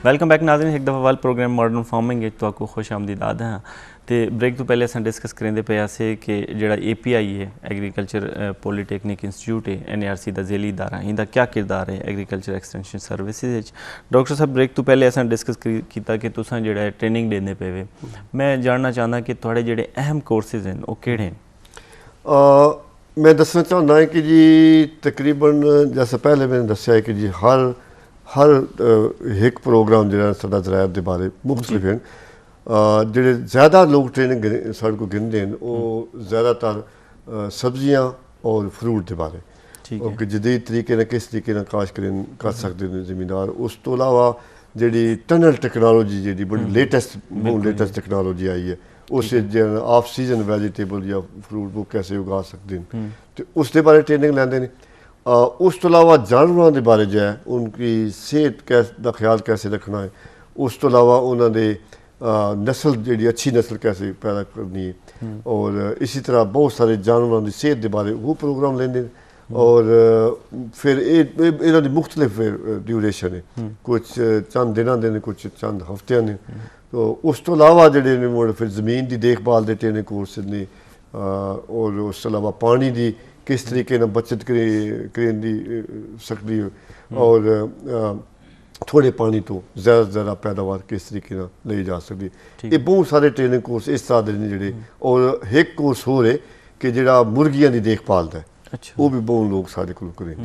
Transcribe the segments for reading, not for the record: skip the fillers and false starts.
Welcome back नाज़रीन, एक दफ़ा वाल प्रोग्राम मॉडर्न फार्मिंग तो खुश आमदीदाद हैं। तो ब्रेक तो पहले अस डिस्कस करेंदे पे आसे कि जो API है एग्रीकल्चर पॉलीटेक्निक इंस्टीट्यूट है NARC का झेली इदारा, इनका क्या किरदार है एग्रीकल्चर एक्सटेंशन सर्विसेज। डॉक्टर साहब ब्रेक तो पहले अस डिस्कस किया कि तुस जो ट्रेनिंग देंदे पे वे, मैं जानना चाहता कि थोड़े जो अहम कोर्सेज हैं वो केड़े हैं। मैं दसना चाहता है कि जी तकरीबन जैसा पहले मैंने दसिया है कि जी हर एक प्रोग्राम जो साडा ज़रायत के बारे मुख्तलिफ हैं। जोड़े ज़्यादा लोग ट्रेनिंग साढ़े को गिनते हैं वो ज़्यादातर सब्जियां और फ्रूट के बारे कि जदीद तरीके ने किस तरीके काश्त कर सकते हैं जमींदार। उस तो अलावा जी टनल टेक्नोलॉजी जी बड़ी लेटेस्ट टेक्नोलॉजी आई है, उस ऑफ सीजन वैजीटेबल या फ्रूट वो कैसे उगा सकते हैं तो उसके बारे ट्रेनिंग लेंदे ने। उस तो अलावा जानवरों के बारे जो है उनकी सेहत का ख्याल कैसे रखना है, उस तो अलावा उन्होंने नस्ल जी अच्छी नस्ल कैसे पैदा करनी है, और इसी तरह बहुत सारे जानवरों की सेहत के बारे वो प्रोग्राम लेंदे। और फिर इन्हों की मुख्तलिफ ड्यूरेशन है, कुछ चंद दिनों के ने, कुछ चंद हफ्तियां ने। तो उस तो अलावा जोड़े ने मुड़ फिर ज़मीन की देखभाल के ट्रेनिंग कोर्स ने, और उस तो अलावा पानी की किस तरीके न बचत करनी सकती है, और थोड़े पानी तो ज़्यादा से ज़्यादा पैदावार किस तरीके न ली जा सकती है। ये बहुत सारे ट्रेनिंग कोर्स इस तरह के ने जोड़े। और एक कोर्स हो रहे कि जो मुर्गियां की देखभाल का वो भी बहुत लोग साढ़े को करें।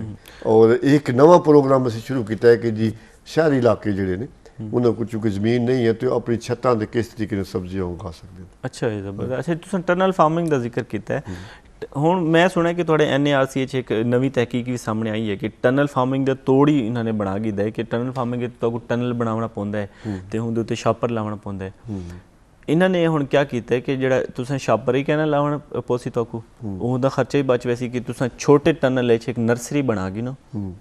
और एक नवा प्रोग्राम असी शुरू किया है कि जी शहरी इलाके जोड़े ने उन्होंने चूँकि ज़मीन नहीं है तो अपनी छत्तां ते किस तरीके सब्जियां उगा सकते हैं। अच्छा जी, जबरदस्त। अच्छा, तुसीं टनल फार्मिंग का जिक्र किया है, हुण मैं सुना कि थोड़े NARC एक नवी तहकीक भी सामने आई है कि टनल फार्मिंग का तोड़ ही इन्होंने बना दी है कि टनल फार्मिंग तो टनल बनाना पौंदा है तो उहदे उत्ते छापर लाना पौंदा है। इन्होंने हुण क्या किया है कि जो तुसें छापर ही कहना लाना पोसी तकू उहदा खर्चा ही बच वैसी कि तुसें छोटे टनल एक नर्सरी बना गी ना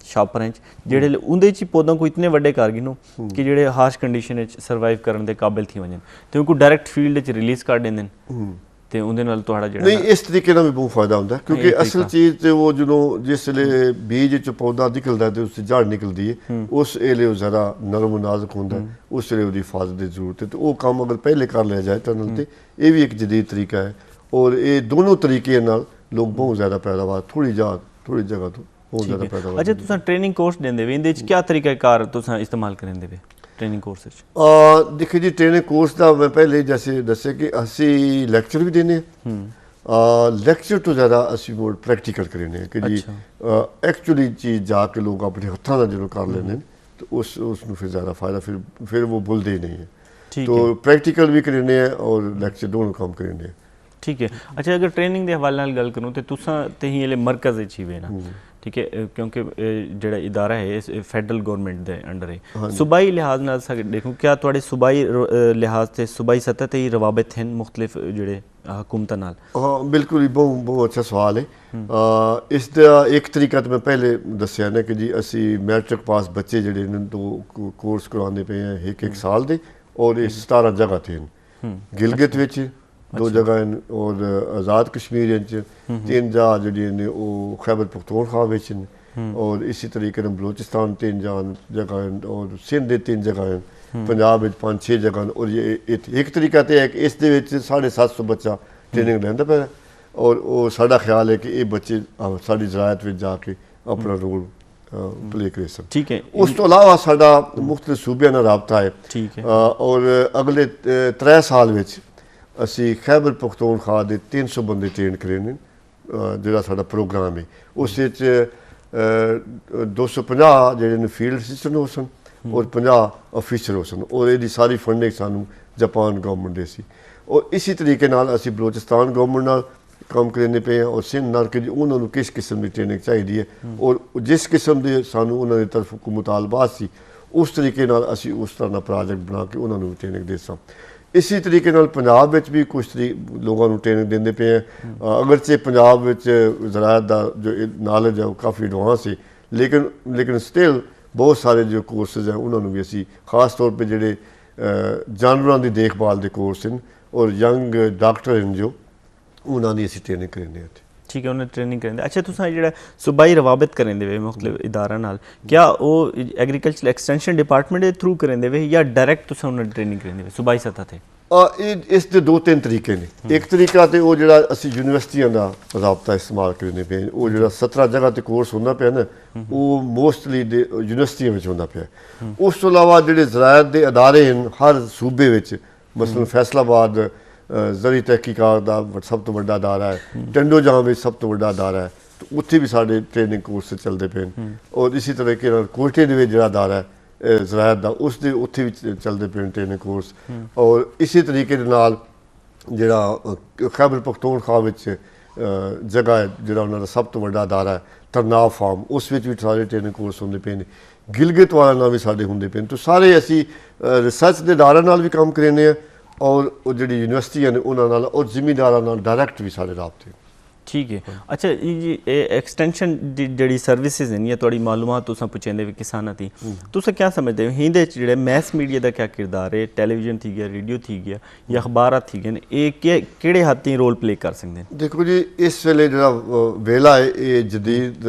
छापरें जेड़े उहदे च पौधों को इतने वड्डे कर गी नो कि जेड़े हार्श कंडीशन सर्वाइव करने के काबिल थी वजन तो उनको डायरैक्ट फील्ड रिलीज कर देंगे तो उहदे नाल तुहाड़ा जेड़ा नहीं इस तरीके भी बहुत फायदा होता है, क्योंकि असल चीज़ तो वो जो जिसले बीज च पौधा निकलता है तो उससे जड़ निकलती है उस वेले वो ज़्यादा नरम नाजुक होता है, उस वेले उसकी हिफाजत की जरूरत है। तो वो काम अगर पहले कर लिया जाए टनल से ये भी एक जदीद तरीका है। और ये दोनों तरीके नाल लोग बहुत ज़्यादा पैदावार थोड़ी जगह तो बहुत ज़्यादा पैदावार। अच्छा, तुम ट्रेनिंग कोर्स देंदे वे, इंदे क्या तरीकाकार तुम इस्तेमाल करेंदे वे ट्रेनिंग कोर्स? देखिए जी ट्रेनिंग कोर्स का मैं पहले जैसे दसे कि असी लैक्चर भी देने, लैक्चर तो ज़्यादा असी मोड प्रैक्टिकल करें कि जी एक्चुअली चीज़ जाके लोग अपने हत्थों का जो कर लेने तो उसमें फिर ज़्यादा फ़ायदा फिर वो भूलते ही नहीं है। तो प्रैक्टिकल भी करें और लैक्चर दोनों काम करें। ठीक है। अच्छा, अगर ट्रेनिंग के हवाले गल करूँ तो तुसा ते ही ये मरकज़ ही वे ना, ठीक है, क्योंकि जो इदारा है फैडरल गौरमेंट के अंडर है। सूबाई लिहाज नाल देखूँ क्या थोड़े सूबाई लिहाज से सूबाई सतह ते ही रवाबित हैं मुख्तलिफ जोड़े हुकूमतां नाल? हाँ बिल्कुल ही बहुत अच्छा सवाल है। इसका एक तरीका तो मैं पहले दसिया ना कि जी असी मैट्रिक पास बच्चे जोड़े तो कोर्स करवाने पे हैं एक साल के, और ये 17 जगह थे गिलगित विच 2 जगह और आज़ाद कश्मीर 3 जगह जी खैबर पख्तूनख्वा और इसी तरीके बलोचिस्तान 3 जगह और सिंध 3 जगह, पंजाब 5-6 जगह। और ये एक तरीका तो है कि इस 750 बच्चा ट्रेनिंग लेंदा पे, और वो साडा ख्याल है कि ये बच्चे साड़ी ज़रायत में जाके अपना रोल प्ले कर सकते। ठीक है। उस तो अलावा साडा मुख्तलिफ सूबे नाल राबता है। ठीक है। और अगले 3 साल में असी खैबर पख्तूनख्वा के 300 बंदे ट्रेन करें जो साडा प्रोग्राम है। उस 250 जो फील्ड असिस्टेंट हो सन और 50 ऑफिसर हो सन, और ये सारी फंडिंग सानू जापान गवर्नमेंट दे सी। और इसी तरीके नाल असी बलोचिस्तान गवर्नमेंट नाल काम करने पे हैं और सिंध नाल कि उन्होंने किस किस्म की ट्रेनिंग चाहिए है और जिस किस्म के सानू उन्होंने तरफ को मुतालबात सी उस तरीके नाल असी उस तरह का प्रोजेक्ट बना के उन्होंने ट्रेनिंग दे सा। इसी तरीके नाल पंजाब में भी कुछ लोगों को ट्रेनिंग देंदे पे हैं। अगरचे पंजाब में ज़रायत का जो नॉलेज है वो काफ़ी एडवांस है, लेकिन स्टिल बहुत सारे जो कोर्सेज हैं उन्होंने भी असी खास तौर पर जोड़े जानवरों की देखभाल के कोर्स हैं और यंग डॉक्टर हैं जो उन्होंने असी ट्रेनिंग करें। ठीक है उन्हें ट्रेनिंग करेंगे। अच्छा तुसां जेह्ड़ा सूबाई रवाबत करेंदे वे मुख्तलिफ इदारा नाल, क्या वो एग्रीकल्चर एक्सटेंशन डिपार्टमेंट दे थ्रू करेंदे वे या डायरैक्ट तुसां उन्हें ट्रेनिंग करेंदे वे सूबाई सतह ते? ਇਸ ਦੇ ਦੋ ਤਿੰਨ ਤਰੀਕੇ ਨੇ। ਇੱਕ ਤਰੀਕਾ ਤੇ ਉਹ ਜਿਹੜਾ ਅਸੀਂ ਯੂਨੀਵਰਸਿਟੀਆਂ ਦਾ ਰਾਬਤਾ ਇਸਤੇਮਾਲ ਕਰਦੇ ਪਏ, ਉਹ ਜਿਹੜਾ 17 ਜਗ੍ਹਾ ਤੇ ਕੋਰਸ ਹੁੰਦਾ ਪਿਆ ਨਾ, ਉਹ ਮੋਸਟਲੀ ਦੇ ਯੂਨੀਵਰਸਿਟੀਆਂ ਵਿੱਚ ਹੁੰਦਾ ਪਿਆ। ਉਸ ਤੋਂ ਇਲਾਵਾ ਜਿਹੜੇ ਜ਼ਰਾਇਤ ਦੇ ਅਦਾਰੇ ਹਨ ਹਰ ਸੂਬੇ ਵਿੱਚ, ਮਸਲਨ ਫੈਸਲਾਬਾਦ ਜ਼ਰੀ ਤਹਿਕੀਕਾਤ ਦਾ ਸਭ ਤੋਂ ਵੱਡਾ ਅਦਾਰਾ ਹੈ, ਟੰਡੋਜਾਮ ਵਿੱਚ ਸਭ ਤੋਂ ਵੱਡਾ ਅਦਾਰਾ ਹੈ, ਉੱਥੇ ਵੀ ਸਾਡੇ ਟ੍ਰੇਨਿੰਗ ਕੋਰਸ ਚੱਲਦੇ ਪਏ ਨੇ। ਔਰ ਇਸੇ ਤਰੀਕੇ ਨਾਲ ਕੋਟੇ ਦੇ ਵਿੱਚ ਜਿਹੜਾ ਅਦਾਰਾ ਹੈ ਜ਼ਰਾਇਤ ਦਾ, ਉਸ ਦੇ ਉੱਥੇ ਵੀ ਚੱਲਦੇ ਪਏ ਟ੍ਰੇਨਿੰਗ ਕੋਰਸ। ਔਰ ਇਸੇ ਤਰੀਕੇ ਦੇ ਨਾਲ ਜਿਹੜਾ ਖੈਬਰ ਪਖਤੂਨਖਵਾ ਵਿੱਚ ਜਗ੍ਹਾ ਹੈ, ਜਿਹੜਾ ਉਹਨਾਂ ਦਾ ਸਭ ਤੋਂ ਵੱਡਾ ਅਦਾਰਾ ਹੈ ਤਰਨਾਬ ਫਾਰਮ, ਉਸ ਵਿੱਚ ਵੀ ਸਾਰੇ ਟ੍ਰੇਨਿੰਗ ਕੋਰਸ ਹੁੰਦੇ ਪਏ ਨੇ। ਗਿਲਗਿਤ ਵਾਲਿਆਂ ਨਾਲ ਵੀ ਸਾਡੇ ਹੁੰਦੇ ਪਏ ਨੇ। ਤਾਂ ਸਾਰੇ ਅਸੀਂ ਰਿਸਰਚ ਦੇ ਅਦਾਰਿਆਂ ਨਾਲ ਵੀ ਕੰਮ ਕਰਾਉਂਦੇ ਹਾਂ, ਔਰ ਉਹ ਜਿਹੜੀ ਯੂਨੀਵਰਸਿਟੀਆਂ ਨੇ ਉਹਨਾਂ ਨਾਲ, ਔਰ ਜ਼ਿਮੀਂਦਾਰਾਂ ਨਾਲ ਡਾਇਰੈਕਟ ਵੀ ਸਾਡੇ ਰਾਬਤੇ। ठीक है। अच्छा जी एक्सटेंशन जी सर्विसेज हैं या थोड़ी मालूमात तुसां पुछेंदे वे किसानां दी, तुसां क्या समझदे हो हिंदे च जेह्ड़े मैस मीडिया दा क्या किरदार है? टेलीविजन थी गया, रेडियो थी गया या अखबारात थी गए, ये केड़े हद तक रोल प्ले कर सकदे हैं? देखो जी इस वेले जेह्ड़ा वेला है ये जदीद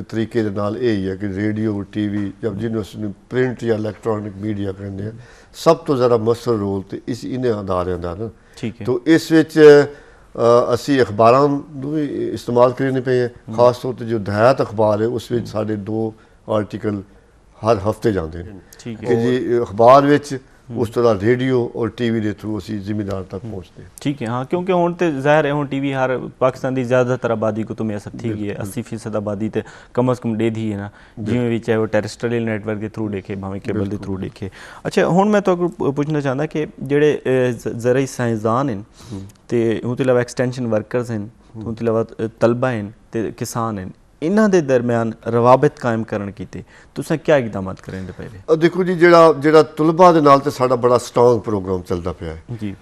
तरीके दे नाल ये ही है कि रेडियो टीवी जब जिन्होंने प्रिंट या इलैक्ट्रॉनिक मीडिया कहते हैं, सब तो ज़्यादा मसर रोल तो इस इन्हें अदारियां दा ना। ठीक है। तो इस विच ਅਸੀਂ ਅਖਬਾਰਾਂ ਨੂੰ ਵੀ ਇਸਤੇਮਾਲ ਕਰਨੇ ਪਏ ਹੈ। ਖਾਸ ਤੌਰ ਤੇ ਜੋ ਦਹਾਤ ਅਖਬਾਰ ਹੈ ਉਸ ਵਿੱਚ ਸਾਡੇ 2 ਆਰਟੀਕਲ ਹਰ ਹਫਤੇ ਜਾਂਦੇ ਨੇ। ਠੀਕ ਹੈ ਜੀ ਅਖਬਾਰ ਵਿੱਚ, ਉਸ ਤੋਂ ਬਾਅਦ ਰੇਡੀਓ ਔਰ ਟੀਵੀ ਦੇ ਥਰੂ ਅਸੀਂ ਜ਼ਿਮੀਂਦਾਰ ਤੱਕ ਪਹੁੰਚਦੇ ਹਾਂ। ठीक है। हाँ क्योंकि हुण ते ज़ाहिर है हुण टीवी हर पाकिस्तान की ज़्यादातर आबादी को तो मैसर थी गई है, 80% आबादी तो कम अज़ कम डे दी है ना, जिमें भी चाहे वो टेरेस्ट्रियल नेटवर्क के थ्रू देखे भावें केबल के थ्रू देखे। अच्छा हुण मैं तो पुछना चाहता कि जेह्ड़े ज़राई साइंसदान हैं ते उस तो इलावा एक्सटेंशन वर्कर्स हैं, उस तो इलावा तलबा हैं ते किसान हैं, इन्हां दे दरम्यान रवाबत कायम करन कीते तुसां क्या इकदामात करेंदे पए? देखो जी ਜਿਹੜਾ ਤਲਬਾ ਦੇ ਨਾਲ ਤੇ ਸਾਡਾ ਬੜਾ ਸਟਰੋਂਗ ਪ੍ਰੋਗਰਾਮ ਚੱਲਦਾ ਪਿਆ ਹੈ ਜੀ।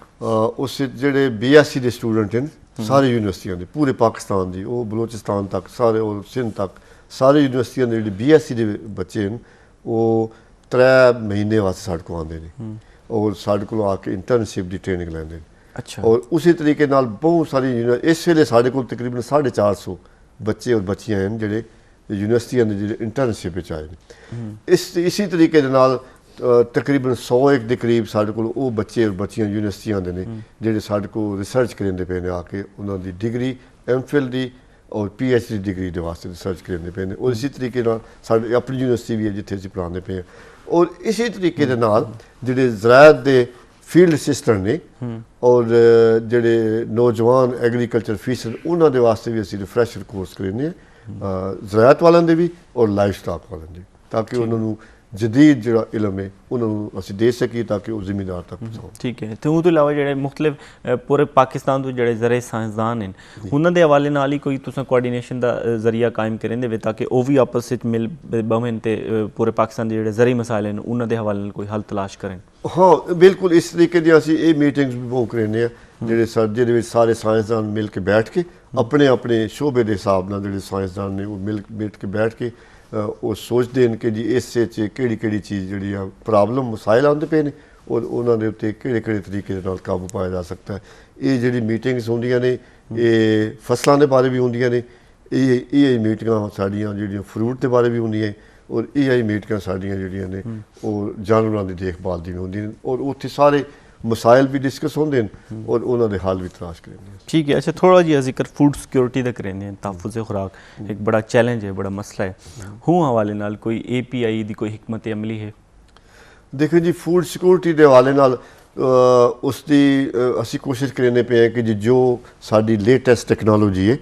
ਉਸ ਵਿੱਚ ਜਿਹੜੇ BSc ਦੇ ਸਟੂਡੈਂਟ ਹਨ ਸਾਰੇ ਯੂਨੀਵਰਸਿਟੀਆਂ ਦੇ, ਪੂਰੇ ਪਾਕਿਸਤਾਨ ਦੀ, ਉਹ ਬਲੋਚਿਸਤਾਨ ਤੱਕ ਸਾਰੇ, ਔਰ ਸਿੰਧ ਤੱਕ ਸਾਰੇ ਯੂਨੀਵਰਸਿਟੀਆਂ ਦੇ ਜਿਹੜੇ BSc ਦੇ ਬੱਚੇ ਹਨ ਉਹ 3 ਮਹੀਨੇ ਵਾਸਤੇ ਸਾਡੇ ਕੋਲ ਆਉਂਦੇ ਨੇ ਔਰ ਸਾਡੇ ਕੋਲ ਆ ਕੇ ਇੰਟਰਨਸ਼ਿਪ ਦੀ ਟ੍ਰੇਨਿੰਗ ਲੈਂਦੇ ਨੇ। अच्छा। ਔਰ ਉਸੇ ਤਰੀਕੇ ਨਾਲ ਬਹੁਤ ਸਾਰੀ ਇਸ ਵੇਲੇ ਸਾਡੇ ਕੋਲ ਤਕਰੀਬਨ 450 ਬੱਚੇ ਔਰ ਬੱਚੀਆਂ ਹਨ ਜਿਹੜੇ ਯੂਨੀਵਰਸਿਟੀਆਂ ਦੇ ਜਿਹੜੇ ਇੰਟਰਨਸ਼ਿਪ ਵਿੱਚ ਆਏ ਨੇ। ਇਸੀ ਤਰੀਕੇ ਦੇ ਨਾਲ ਤਕਰੀਬਨ 101 ਦੇ ਕਰੀਬ ਸਾਡੇ ਕੋਲ ਉਹ ਬੱਚੇ ਔਰ ਬੱਚੀਆਂ ਯੂਨੀਵਰਸਿਟੀਆਂ ਦੇ ਨੇ ਜਿਹੜੇ ਸਾਡੇ ਕੋਲ ਰਿਸਰਚ ਕਰਦੇ ਪਏ ਨੇ, ਆ ਕੇ ਉਹਨਾਂ ਦੀ ਡਿਗਰੀ MPhil ਦੀ ਔਰ PhD ਡਿਗਰੀ ਦੇ ਵਾਸਤੇ ਰਿਸਰਚ ਕਰਦੇ ਪਏ ਨੇ। ਔਰ ਇਸੇ ਤਰੀਕੇ ਨਾਲ ਸਾਡੀ ਆਪਣੀ ਯੂਨੀਵਰਸਿਟੀ ਵੀ ਹੈ ਜਿੱਥੇ ਅਸੀਂ ਪੜ੍ਹਾਉਂਦੇ ਪਏ ਹਾਂ। ਔਰ ਇਸੇ ਤਰੀਕੇ ਦੇ ਨਾਲ ਜਿਹੜੇ ਜ਼ਰਾਇਤ ਦੇ ਫੀਲਡ ਅਸਿਸਟੈਂਟ ਨੇ ਔਰ ਜਿਹੜੇ ਨੌਜਵਾਨ ਐਗਰੀਕਲਚਰ ਅਫੀਸਰ, ਉਹਨਾਂ ਦੇ ਵਾਸਤੇ ਵੀ ਅਸੀਂ ਰਿਫਰੈਸ਼ਰ ਕੋਰਸ ਕਰਾਉਂਦੇ ਹਾਂ, ਜ਼ਰਾਇਤ ਵਾਲਿਆਂ ਦੇ ਵੀ ਔਰ ਲਾਈਵ ਸਟਾਕ ਵਾਲਿਆਂ ਦੇ, ਤਾਂ ਕਿ ਉਹਨਾਂ ਨੂੰ ਜਦੀਦ ਜਿਹੜਾ ਇਲਮ ਹੈ ਉਹਨਾਂ ਨੂੰ ਅਸੀਂ ਦੇ ਸਕੀਏ ਤਾਂ ਕਿ ਉਹ ਜ਼ਿਮੀਂਦਾਰ ਤੱਕ ਪਹੁੰਚਾਉਣ। ਠੀਕ ਹੈ। ਤੇ ਉਹ ਤੋਂ ਇਲਾਵਾ ਜਿਹੜੇ ਮੁਖਤਲਿਫ ਪੂਰੇ ਪਾਕਿਸਤਾਨ ਤੋਂ ਜਿਹੜੇ ਜ਼ਰੇ ਸਾਇੰਸਦਾਨ ਹਨ ਉਹਨਾਂ ਦੇ ਹਵਾਲੇ ਨਾਲ ਹੀ ਕੋਈ ਤੁਸੀਂ ਕੋਆਰਡੀਨੇਸ਼ਨ ਦਾ ਜ਼ਰੀਆ ਕਾਇਮ ਕਰਿੰਦੇ ਵੇ ਤਾਂ ਕਿ ਉਹ ਵੀ ਆਪਸ ਵਿੱਚ ਮਿਲ ਬਵਨ ਤੇ ਪੂਰੇ ਪਾਕਿਸਤਾਨ ਦੇ ਜਿਹੜੇ ਜ਼ਰੀ ਮਸਾਇਲੇ ਨੇ ਉਹਨਾਂ ਦੇ ਹਵਾਲੇ ਨਾਲ ਕੋਈ ਹੱਲ ਤਲਾਸ਼ ਕਰਨ? ਹਾਂ ਬਿਲਕੁਲ, ਇਸ ਤਰੀਕੇ ਦੀਆਂ ਅਸੀਂ ਇਹ ਮੀਟਿੰਗਸ ਵੀ ਬਹੁਤ ਕਰਾਉਂਦੇ ਹਾਂ ਜਿਹੜੇ ਜਿਹਦੇ ਵਿੱਚ ਸਾਰੇ ਸਾਇੰਸਦਾਨ ਮਿਲ ਕੇ ਬੈਠ ਕੇ ਆਪਣੇ ਆਪਣੇ ਸ਼ੋਬੇ ਦੇ ਹਿਸਾਬ ਨਾਲ ਜਿਹੜੇ ਸਾਇੰਸਦਾਨ ਨੇ ਉਹ ਮਿਲ ਕੇ ਬੈਠ ਕੇ ਉਹ ਸੋਚਦੇ ਨੇ ਕਿ ਜੀ ਇਸ 'ਚ ਕਿਹੜੀ ਚੀਜ਼ ਜਿਹੜੀ ਆ ਪ੍ਰੋਬਲਮ ਮਸਾਇਲ ਆਉਂਦੇ ਪਏ ਨੇ ਔਰ ਉਹਨਾਂ ਦੇ ਉੱਤੇ ਕਿਹੜੇ ਤਰੀਕੇ ਦੇ ਨਾਲ ਕਾਬੂ ਪਾਇਆ ਜਾ ਸਕਦਾ ਹੈ। ਇਹ ਜਿਹੜੀ ਮੀਟਿੰਗਸ ਹੁੰਦੀਆਂ ਨੇ ਇਹ ਫਸਲਾਂ ਦੇ ਬਾਰੇ ਵੀ ਹੁੰਦੀਆਂ ਨੇ, ਇਹ ਮੀਟਿੰਗਾਂ ਸਾਡੀਆਂ ਜਿਹੜੀਆਂ ਫਰੂਟ ਦੇ ਬਾਰੇ ਵੀ ਹੁੰਦੀਆਂ ਔਰ ਇਹ ਮੀਟਿੰਗਾਂ ਸਾਡੀਆਂ ਜਿਹੜੀਆਂ ਨੇ ਉਹ ਜਾਨਵਰਾਂ ਦੀ ਦੇਖਭਾਲ ਦੀ ਵੀ ਹੁੰਦੀਆਂ ਨੇ ਔਰ ਉੱਥੇ ਸਾਰੇ मसाइल भी डिस्कस होंगे और उन्होंने हल भी तलाश करेंगे। ठीक है। अच्छा थोड़ा जी जिक्र फूड सिक्योरिटी का करेंगे, तहफ़्फ़ुज़ खुराक एक बड़ा चैलेंज है, बड़ा मसला है, हूँ हवाले नाल कोई API की कोई हिकमत अमली है? देखो जी फूड सिक्योरिटी के हवाले नाल उसकी असी कोशिश करने पे हैं कि जी जो साड़ी लेटेस्ट टेक्नोलॉजी है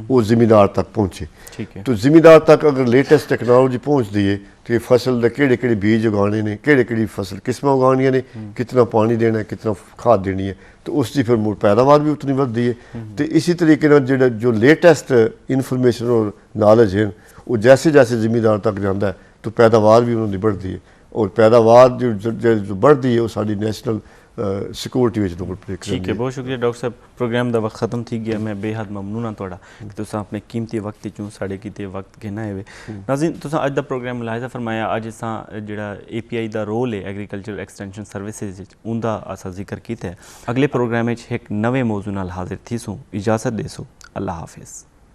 वो ज़िम्मेदार तक पहुँचे। ठीक है। तो ज़िम्मेदार तक अगर लेटेस्ट टेक्नोलॉजी पहुँचती है तो फसल के केड़े बीज उगाने ने, केड़ी फसल किस्म उगानियां ने, कितना पानी देना है, कितना खाद देनी है, तो उसकी फिर पैदावार भी उतनी बढ़ती है। तो इसी तरीके जो लेटेस्ट इन्फॉर्मेशन और नॉलेज है वो जैसे जैसे ज़िम्मेदार तक जाता है तो पैदावार भी उन्होंने बढ़ती है और पैदावार जो बढ़ती है वो साड़ी नेशनल सिक्योरिटी में रोल प्ले करती है। ठीक है, बहुत शुक्रिया डॉक्टर साहब। प्रोग्राम का वक्त खत्म थी गया, मैं बेहद ममनून हाँ तुहाडा कि तुसां अपने कीमती वक्त चूँ साढ़े कीते वक्त गिना है। नाज़रीन तुसां अज दा प्रोग्राम मुलाहिज़ा फरमाया, अज असां जिहड़ा API दा रोल है एग्रीकल्चर एक्सटेंशन सर्विसेज उनका असां जिक्र कीता है। अगले प्रोग्राम एक नवे मौजू नाल हाजिर थीसूं, इजाज़त देसो, अल्लाह हाफिज़।